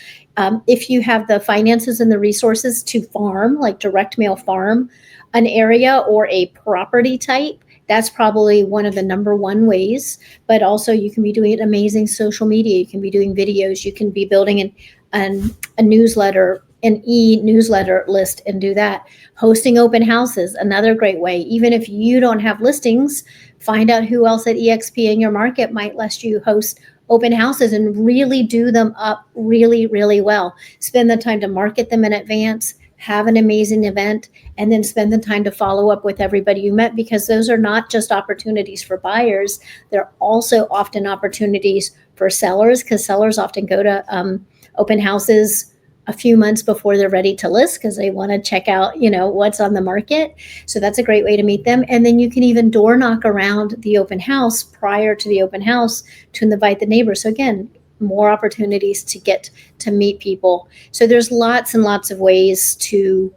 If you have the finances and the resources to farm, like direct mail farm an area or a property type, that's probably one of the number one ways. But also you can be doing amazing social media. You can be doing videos. You can be building a newsletter, an e-newsletter list, and do that. Hosting open houses, another great way. Even if you don't have listings, find out who else at eXp in your market might let you host open houses and really do them up really, really well. Spend the time to market them in advance, have an amazing event, and then spend the time to follow up with everybody you met, because those are not just opportunities for buyers. They're also often opportunities for sellers, because sellers often go to open houses a few months before they're ready to list, because they want to check out, what's on the market. So that's a great way to meet them. And then you can even door knock around the open house prior to the open house to invite the neighbors. So again, more opportunities to get to meet people. So there's lots and lots of ways to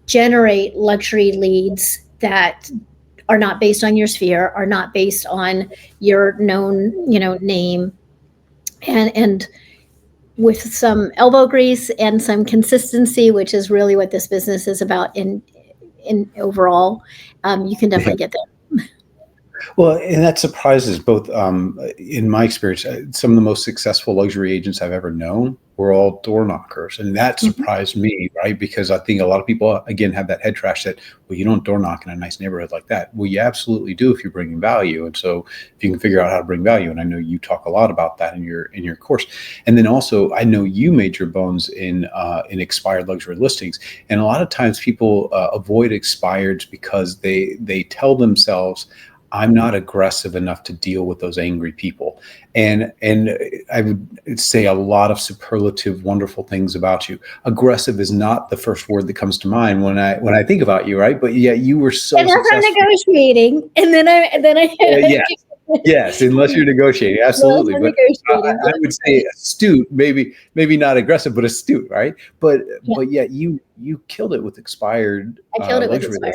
generate luxury leads that are not based on your sphere, are not based on your known, name, and with some elbow grease and some consistency, which is really what this business is about in overall, you can definitely get there. Well, and that surprises both. In my experience, some of the most successful luxury agents I've ever known were all door knockers. And that surprised me, right? Because I think a lot of people, again, have that head trash that, well, you don't door knock in a nice neighborhood like that. Well, you absolutely do if you're bringing value. And so if you can figure out how to bring value, and I know you talk a lot about that in your course. And then also, I know you made your bones in expired luxury listings. And a lot of times people avoid expireds because they tell themselves, I'm not aggressive enough to deal with those angry people. And I would say a lot of superlative, wonderful things about you. Aggressive is not the first word that comes to mind when I think about you, right? But yeah, you were so Unless I'm negotiating, and then I yes, unless you're negotiating, absolutely. But I would say astute, maybe not aggressive, but astute, right? But yet you killed it with expired. I killed it with expired.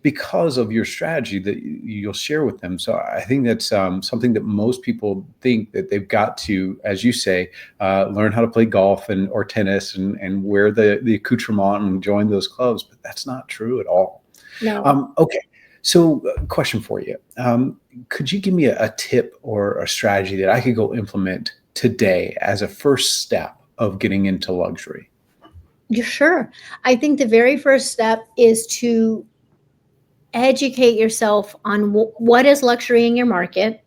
Because of your strategy that you'll share with them. So I think that's something that most people think that they've got to, as you say, learn how to play golf or tennis and wear the accoutrement and join those clubs. But that's not true at all. No. Okay. So question for you. Could you give me a tip or a strategy that I could go implement today as a first step of getting into luxury? Sure. I think the very first step is to educate yourself on what is luxury in your market.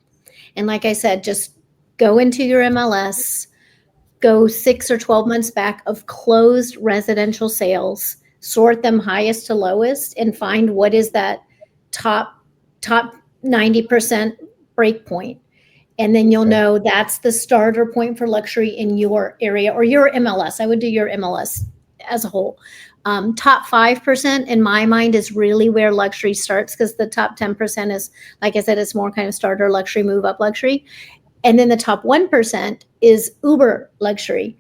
And like I said, just go into your MLS, go 6 or 12 months back of closed residential sales, sort them highest to lowest, and find what is that top 90% break point. And then you'll know that's the starter point for luxury in your area or your MLS. I would do your MLS as a whole. Top 5% in my mind is really where luxury starts, because the top 10% is, like I said, it's more kind of starter luxury, move up luxury. And then the top 1% is uber luxury.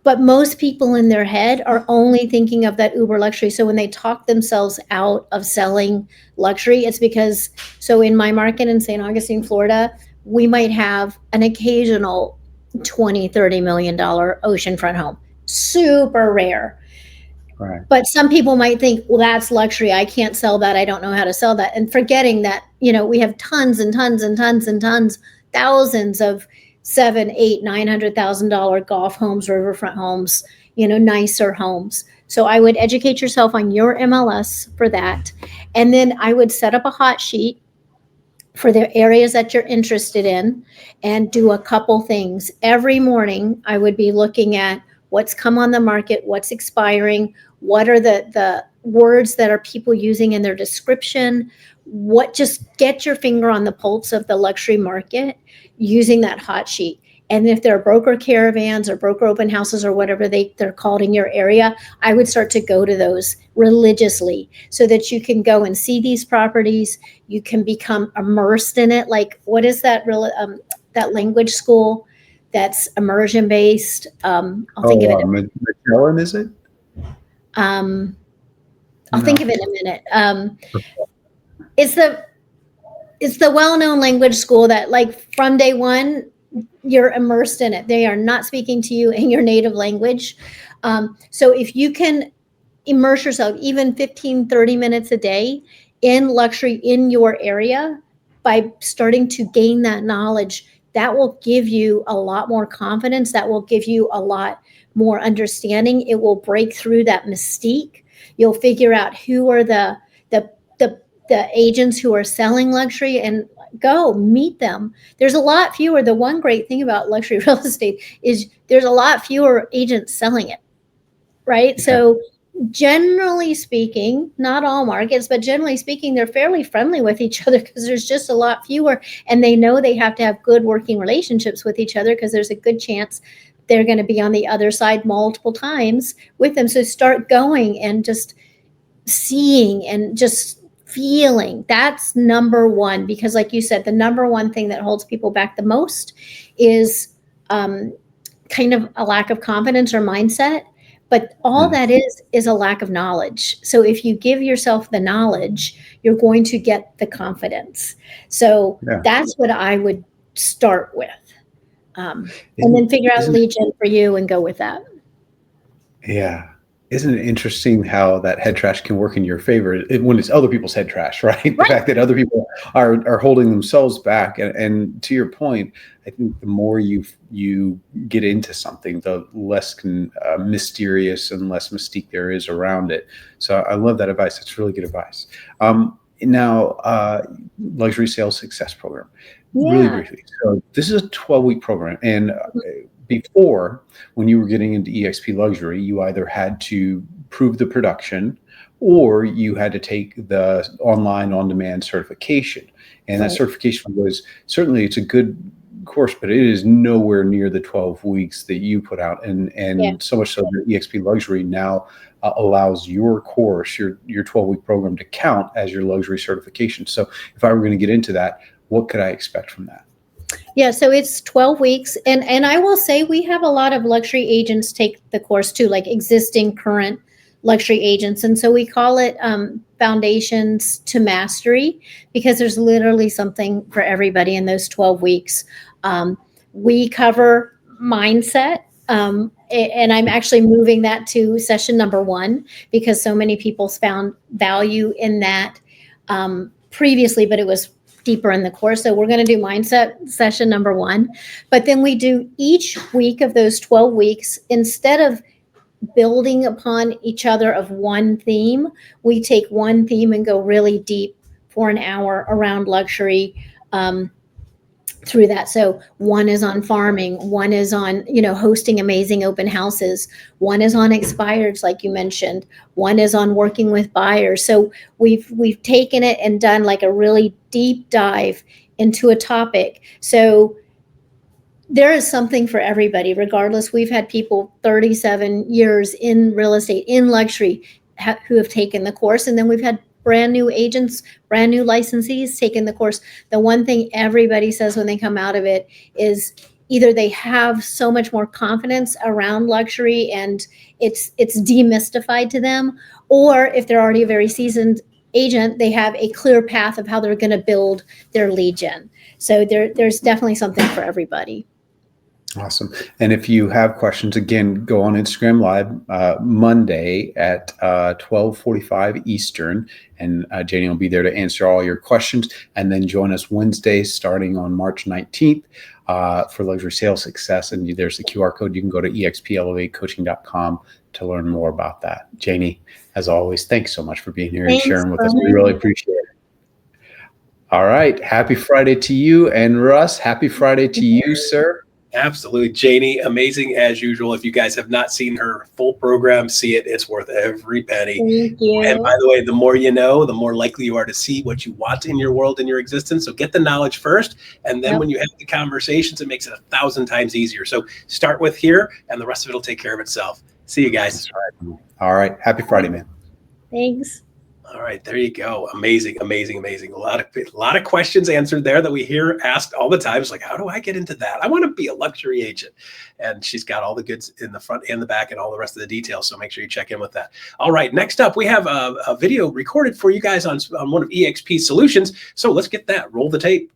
But most people in their head are only thinking of that uber luxury. So when they talk themselves out of selling luxury, it's because, so in my market in St. Augustine, Florida, we might have an occasional $20, $30 million oceanfront home. Super rare. Right. But some people might think, well, that's luxury. I can't sell that. I don't know how to sell that. And forgetting that, we have tons and tons and tons and tons, thousands of $700,000, $800,000, $900,000 golf homes, riverfront homes, nicer homes. So I would educate yourself on your MLS for that. And then I would set up a hot sheet for the areas that you're interested in and do a couple things. Every morning, I would be looking at what's come on the market, what's expiring, what are the words that are people using in their description, just get your finger on the pulse of the luxury market using that hot sheet. And if there are broker caravans or broker open houses or whatever they're called in your area, I would start to go to those religiously so that you can go and see these properties. You can become immersed in it. Like, what is that that language school that's immersion based? I'll think of it. Magellan, is it? I'll think of it in a minute. It's the well-known language school that, like, from day one, you're immersed in it. They are not speaking to you in your native language. So if you can immerse yourself even 15, 30 minutes a day in luxury in your area by starting to gain that knowledge, that will give you a lot more confidence. That will give you a lot more understanding. It will break through that mystique. You'll figure out who are the agents who are selling luxury and go meet them. There's a lot fewer. The one great thing about luxury real estate is there's a lot fewer agents selling it, right? Yeah. So generally speaking, not all markets, but generally speaking, they're fairly friendly with each other because there's just a lot fewer, and they know they have to have good working relationships with each other because there's a good chance they're going to be on the other side multiple times with them. So start going and just seeing and just feeling. That's number one, because like you said, the number one thing that holds people back the most is kind of a lack of confidence or mindset. But all that is a lack of knowledge. So if you give yourself the knowledge, you're going to get the confidence. So that's what I would start with. And then figure out lead gen for you and go with that. Yeah. Isn't it interesting how that head trash can work in your favor when it's other people's head trash, right? The fact that other people are holding themselves back. And to your point, I think the more you get into something, the less mysterious and less mystique there is around it. So I love that advice. That's really good advice. Now, Luxury Sales Success Program. Really briefly. So this is a 12-week program. And before, when you were getting into eXp Luxury, you either had to prove the production or you had to take the online on-demand certification. And that certification was certainly, it's a good course, but it is nowhere near the 12 weeks that you put out. And so much so that eXp Luxury now allows your course, your 12-week program, to count as your luxury certification. So if I were going to get into that, what could I expect from that? Yeah, so it's 12 weeks. And I will say we have a lot of luxury agents take the course too, like existing current luxury agents. And so we call it Foundations to Mastery, because there's literally something for everybody in those 12 weeks. We cover mindset. And I'm actually moving that to session number 1 because so many people found value in that previously, but it was deeper in the course. So we're going to do mindset session number 1, but then we do each week of those 12 weeks, instead of building upon each other of one theme, we take one theme and go really deep for an hour around luxury through that. So one is on farming, one is on, hosting amazing open houses, one is on expireds, like you mentioned, one is on working with buyers. So we've taken it and done like a really deep dive into a topic. So there is something for everybody, regardless. We've had people 37 years in real estate, in luxury, who have taken the course. And then we've had brand new agents, brand new licensees taking the course. The one thing everybody says when they come out of it is either they have so much more confidence around luxury and it's demystified to them, or if they're already a very seasoned agent, they have a clear path of how they're going to build their lead gen. So there's definitely something for everybody. Awesome. And if you have questions, again, go on Instagram Live Monday at 12:45 Eastern, and Janie will be there to answer all your questions. And then join us Wednesday starting on March 19th for Luxury Sales Success. And there's the QR code. You can go to expelevatecoaching.com to learn more about that. Janie, as always, thanks so much for being here and sharing with us. We really appreciate it. All right. Happy Friday to you. And Russ, happy Friday to you, sir. Absolutely. Janie, amazing as usual. If you guys have not seen her full program, see it. It's worth every penny. Thank you. And by the way, the more you know, the more likely you are to see what you want in your world, in your existence. So get the knowledge first. And then when you have the conversations, it makes it 1,000 times easier. So start with here and the rest of it will take care of itself. See you guys. All right. Happy Friday, man. Thanks. All right, there you go. Amazing, amazing, amazing. A lot of questions answered there that we hear asked all the time. It's like, how do I get into that? I want to be a luxury agent. And she's got all the goods in the front and the back and all the rest of the details. So make sure you check in with that. All right, next up, we have a video recorded for you guys on one of eXp's solutions. So let's get that. Roll the tape.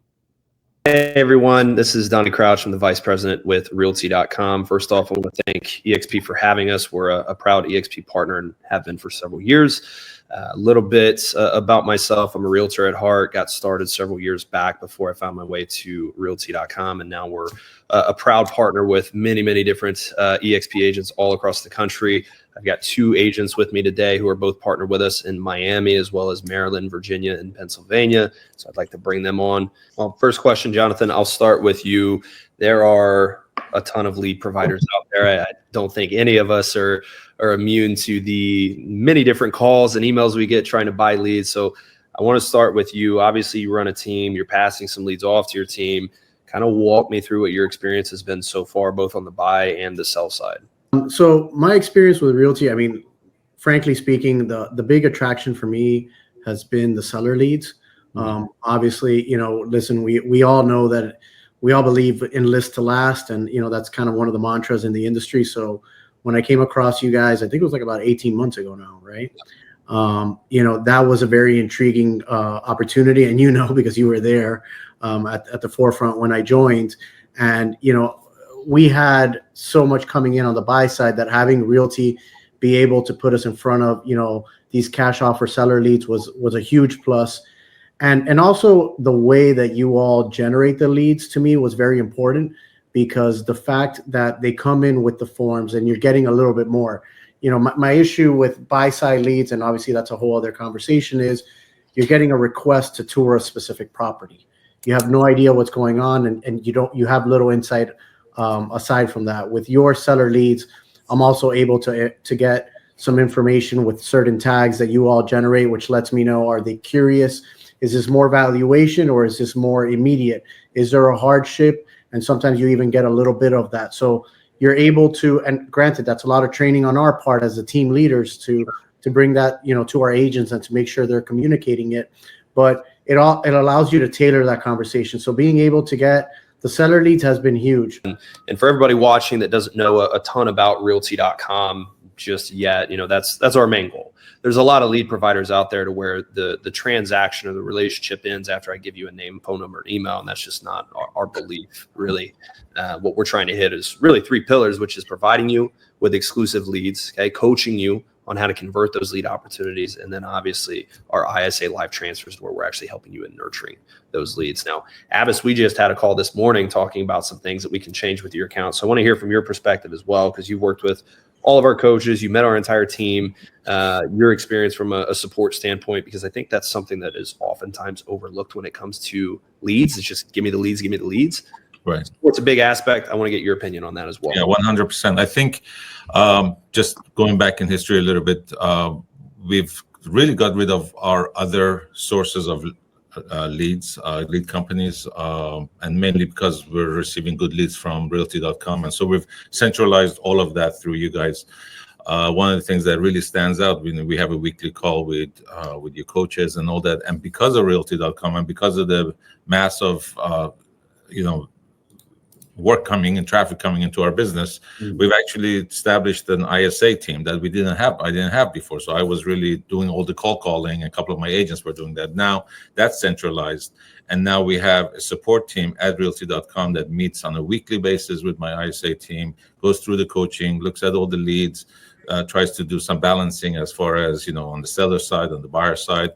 Hey everyone, this is Donnie Crouch. I'm the Vice President with Realty.com. First off, I want to thank eXp for having us. We're a proud eXp partner and have been for several years. A little bit about myself. I'm a realtor at heart. Got started several years back before I found my way to Realty.com, and now we're a proud partner with many, many different eXp agents all across the country. I've got 2 agents with me today who are both partnered with us in Miami, as well as Maryland, Virginia, and Pennsylvania. So I'd like to bring them on. Well, first question, Jonathan, I'll start with you. There are a ton of lead providers out there. I don't think any of us are immune to the many different calls and emails we get trying to buy leads. So I want to start with you. Obviously, you run a team. You're passing some leads off to your team. Kind of walk me through what your experience has been so far, both on the buy and the sell side. So my experience with Realty, I mean, frankly speaking, the big attraction for me has been the seller leads. Obviously, listen, we all know that we all believe in list to last, and that's kind of one of the mantras in the industry. So when I came across you guys, I think it was like about 18 months ago now, right? That was a very intriguing opportunity, and because you were there at the forefront when I joined, and we had so much coming in on the buy side that having Realty be able to put us in front of these cash offer seller leads was a huge plus. And also the way that you all generate the leads to me was very important, because the fact that they come in with the forms and you're getting a little bit more. My issue with buy side leads, and obviously that's a whole other conversation, is you're getting a request to tour a specific property. You have no idea what's going on, and you have little insight aside from that. With your seller leads, I'm also able to get some information with certain tags that you all generate, which lets me know, are they curious? Is this more valuation or is this more immediate? Is there a hardship? And sometimes you even get a little bit of that. So you're able to, and granted, that's a lot of training on our part as the team leaders to bring that, to our agents and to make sure they're communicating it. But it allows you to tailor that conversation. So being able to get the seller leads has been huge. And for everybody watching that doesn't know a ton about Realty.com just yet, that's our main goal. There's a lot of lead providers out there to where the transaction or the relationship ends after I give you a name, phone number, and email, and that's just not our belief, really. What we're trying to hit is really 3 pillars, which is providing you with exclusive leads, coaching you on how to convert those lead opportunities, and then obviously our ISA live transfers, where we're actually helping you in nurturing those leads. Now, Abbas, we just had a call this morning talking about some things that we can change with your account. So I want to hear from your perspective as well, because you've worked with all of our coaches, you met our entire team, your experience from a support standpoint, because I think that's something that is oftentimes overlooked when it comes to leads. It's just give me the leads, give me the leads. Right. It's a big aspect. I want to get your opinion on that as well. Yeah, 100%. I think just going back in history a little bit, we've really got rid of our other sources of leads, lead companies, and mainly because we're receiving good leads from Realty.com. And so we've centralized all of that through you guys. One of the things that really stands out, we have a weekly call with your coaches and all that. And because of Realty.com and because of the mass of, work coming and traffic coming into our business, we've actually established an ISA team that I didn't have before. So I was really doing all the cold calling, and a couple of my agents were doing that. Now that's centralized. And now we have a support team at Realty.com that meets on a weekly basis with my ISA team, goes through the coaching, looks at all the leads, tries to do some balancing as far as, on the seller side, on the buyer side.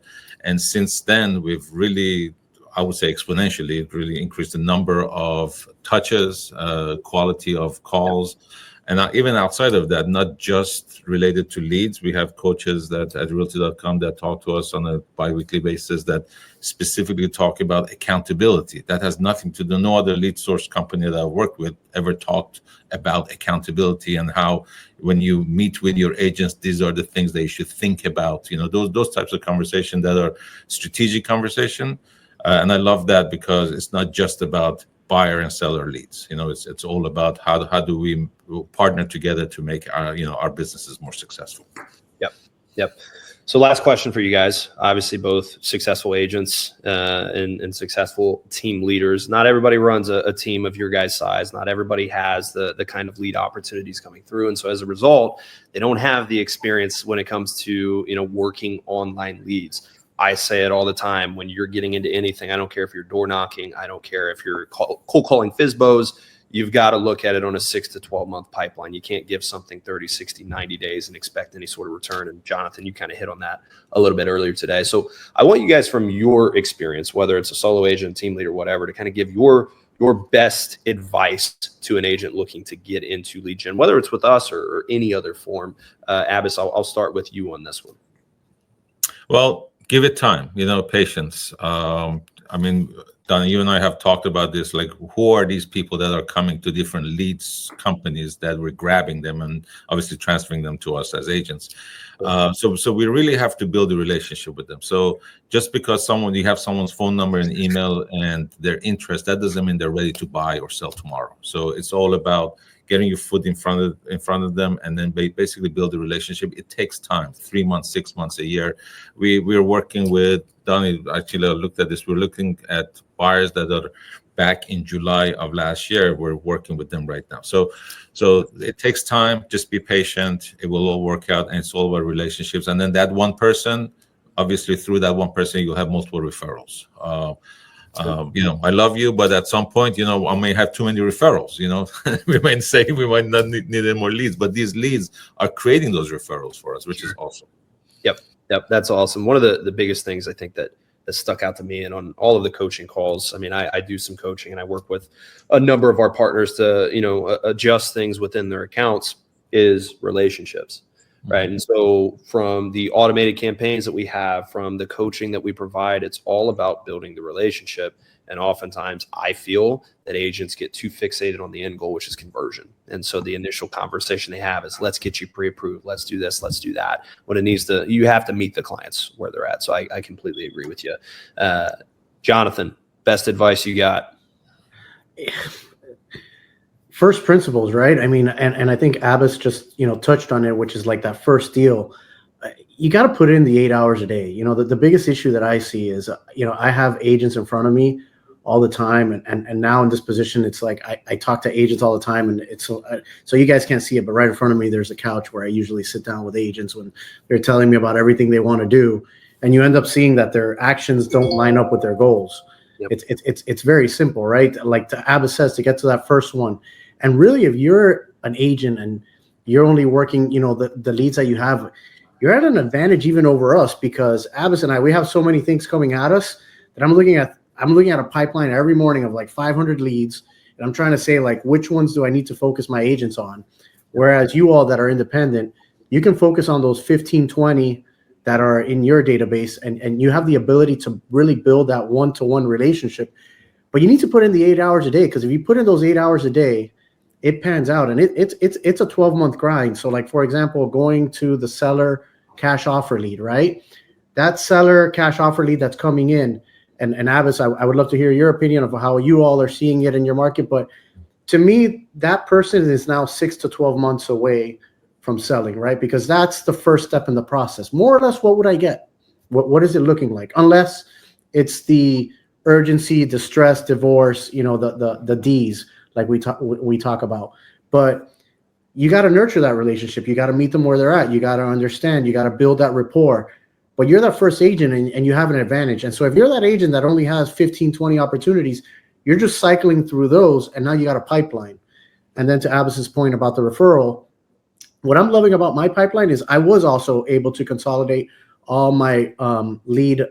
And since then, we've really, I would say exponentially, really increased the number of touches, quality of calls. And even outside of that, not just related to leads, we have coaches that at Realty.com that talk to us on a bi-weekly basis that specifically talk about accountability. That has nothing to do, no other lead source company that I've worked with ever talked about accountability and how when you meet with your agents, these are the things that you should think about. Those types of conversation that are strategic conversation. And I love that because it's not just about buyer and seller leads. It's all about how do we partner together to make our businesses more successful. Yep. So last question for you guys. Obviously, both successful agents and successful team leaders. Not everybody runs a team of your guys' size. Not everybody has the kind of lead opportunities coming through. And so as a result, they don't have the experience when it comes to working online leads. I say it all the time when you're getting into anything. I don't care if you're door knocking. I don't care if you're cold calling FSBOs. You've got to look at it on a 6 to 12 month pipeline. You can't give something 30, 60, 90 days and expect any sort of return. And Jonathan, you kind of hit on that a little bit earlier today. So I want you guys, from your experience, whether it's a solo agent, team leader, whatever, to kind of give your best advice to an agent looking to get into lead gen, whether it's with us or any other form. Abbas, I'll start with you on this one. Well, give it time, patience. Donnie, you and I have talked about this, like who are these people that are coming to different leads companies that we're grabbing them and obviously transferring them to us as agents. So we really have to build a relationship with them. So just because you have someone's phone number and email and their interest, that doesn't mean they're ready to buy or sell tomorrow. So it's all about getting your foot in front of them, and then basically build a relationship. It takes time, 3 months, 6 months, a year. We're working with Donnie. Actually, I looked at this. We're looking at buyers that are back in July of last year. We're working with them right now. So it takes time. Just be patient. It will all work out, and it's all about relationships. And then that one person, obviously, through that one person, you'll have multiple referrals. I love you, but at some point, I may have too many referrals. We might say we might not need any more leads, but these leads are creating those referrals for us, which is awesome. Yep. That's awesome. One of the biggest things I think that stuck out to me, and on all of the coaching calls, I mean, I do some coaching and I work with a number of our partners to, adjust things within their accounts, is relationships. Right. And so from the automated campaigns that we have, from the coaching that we provide, it's all about building the relationship. And oftentimes I feel that agents get too fixated on the end goal, which is conversion. And so the initial conversation they have is, let's get you pre-approved. Let's do this. Let's do that. When you have to meet the clients where they're at. So I completely agree with you. Jonathan, best advice you got? First principles, right? I mean, and I think Abbas just, touched on it, which is like that first deal. You got to put in the 8 hours a day. The biggest issue that I see is, I have agents in front of me all the time. And now in this position, it's like, I talk to agents all the time, and it's so you guys can't see it, but right in front of me, there's a couch where I usually sit down with agents when they're telling me about everything they want to do. And you end up seeing that their actions don't line up with their goals. Yep. It's very simple, right? Like Abbas says, to get to that first one. And really, if you're an agent and you're only working, the leads that you have, you're at an advantage even over us, because Abbas and I, we have so many things coming at us that I'm looking at a pipeline every morning of like 500 leads. And I'm trying to say, like, which ones do I need to focus my agents on? Whereas you all that are independent, you can focus on those 15, 20 that are in your database, and you have the ability to really build that one-to-one relationship. But you need to put in the 8 hours a day, because if you put in those 8 hours a day, it pans out, and it's a 12-month grind. So, like, for example, going to the seller cash offer lead, right? That seller cash offer lead that's coming in, and Abbas, I would love to hear your opinion of how you all are seeing it in your market. But to me, that person is now 6 to 12 months away from selling, right? Because that's the first step in the process. More or less, what would I get? What is it looking like? Unless it's the urgency, distress, divorce, the D's, like we talk about. But you got to nurture that relationship. You got to meet them where they're at. You got to understand. You got to build that rapport. But you're that first agent, and you have an advantage. And so if you're that agent that only has 15, 20 opportunities, you're just cycling through those, and now you got a pipeline. And then to Abbas's point about the referral, what I'm loving about my pipeline is I was also able to consolidate all my lead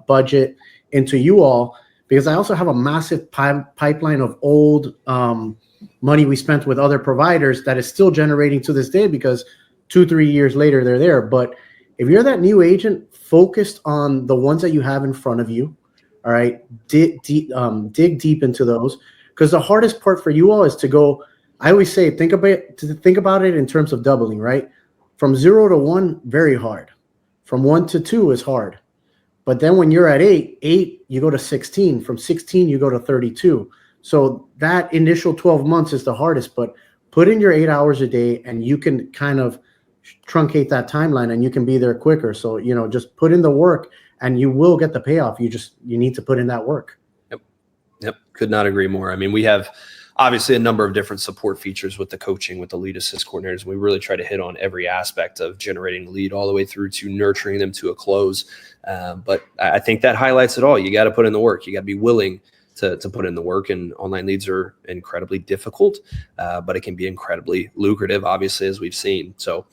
budget into you all, because I also have a massive pipeline of old money we spent with other providers that is still generating to this day, because 2-3 years later, they're there. But if you're that new agent, focused on the ones that you have in front of you, all right, dig deep into those, because the hardest part for you all is to go, I always say, think about it in terms of doubling, right? From 0 to 1, very hard. From 1 to 2 is hard. But then when you're at 8, you go to 16. From 16, you go to 32. So that initial 12 months is the hardest, but put in your 8 hours a day, and you can kind of truncate that timeline, and you can be there quicker. So, just put in the work, and you will get the payoff. You need to put in that work. Yep. Could not agree more. I mean, we have obviously a number of different support features with the coaching, with the lead assist coordinators. We really try to hit on every aspect of generating a lead all the way through to nurturing them to a close. But I think that highlights it all. You got to put in the work. You got to be willing to put in the work, and online leads are incredibly difficult, but it can be incredibly lucrative, obviously, as we've seen. So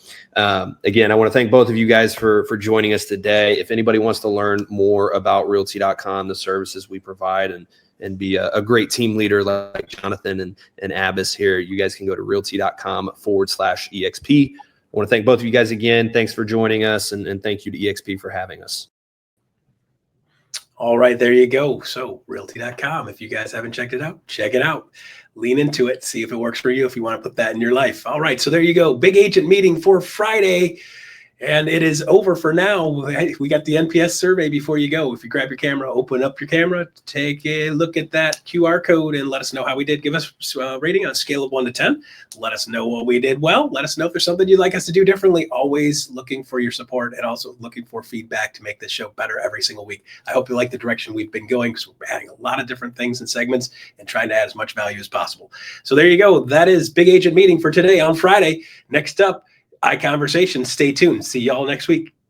again, I want to thank both of you guys for joining us today. If anybody wants to learn more about Realty.com, the services we provide, and be a great team leader like Jonathan and Abbas here, you guys can go to realty.com/EXP. I want to thank both of you guys again. Thanks for joining us, and thank you to EXP for having us. All right, there you go. So realty.com. If you guys haven't checked it out, check it out. Lean into it. See if it works for you if you want to put that in your life. All right, so there you go. Big agent meeting for Friday. And it is over for now. We got the NPS survey before you go. If you grab your camera, open up your camera, take a look at that QR code and let us know how we did. Give us a rating on a scale of 1 to 10. Let us know what we did well. Let us know if there's something you'd like us to do differently. Always looking for your support and also looking for feedback to make this show better every single week. I hope you like the direction we've been going because we're adding a lot of different things and segments and trying to add as much value as possible. So there you go. That is Big Agent Meeting for today on Friday. Next up, iConversation. Stay tuned. See y'all next week.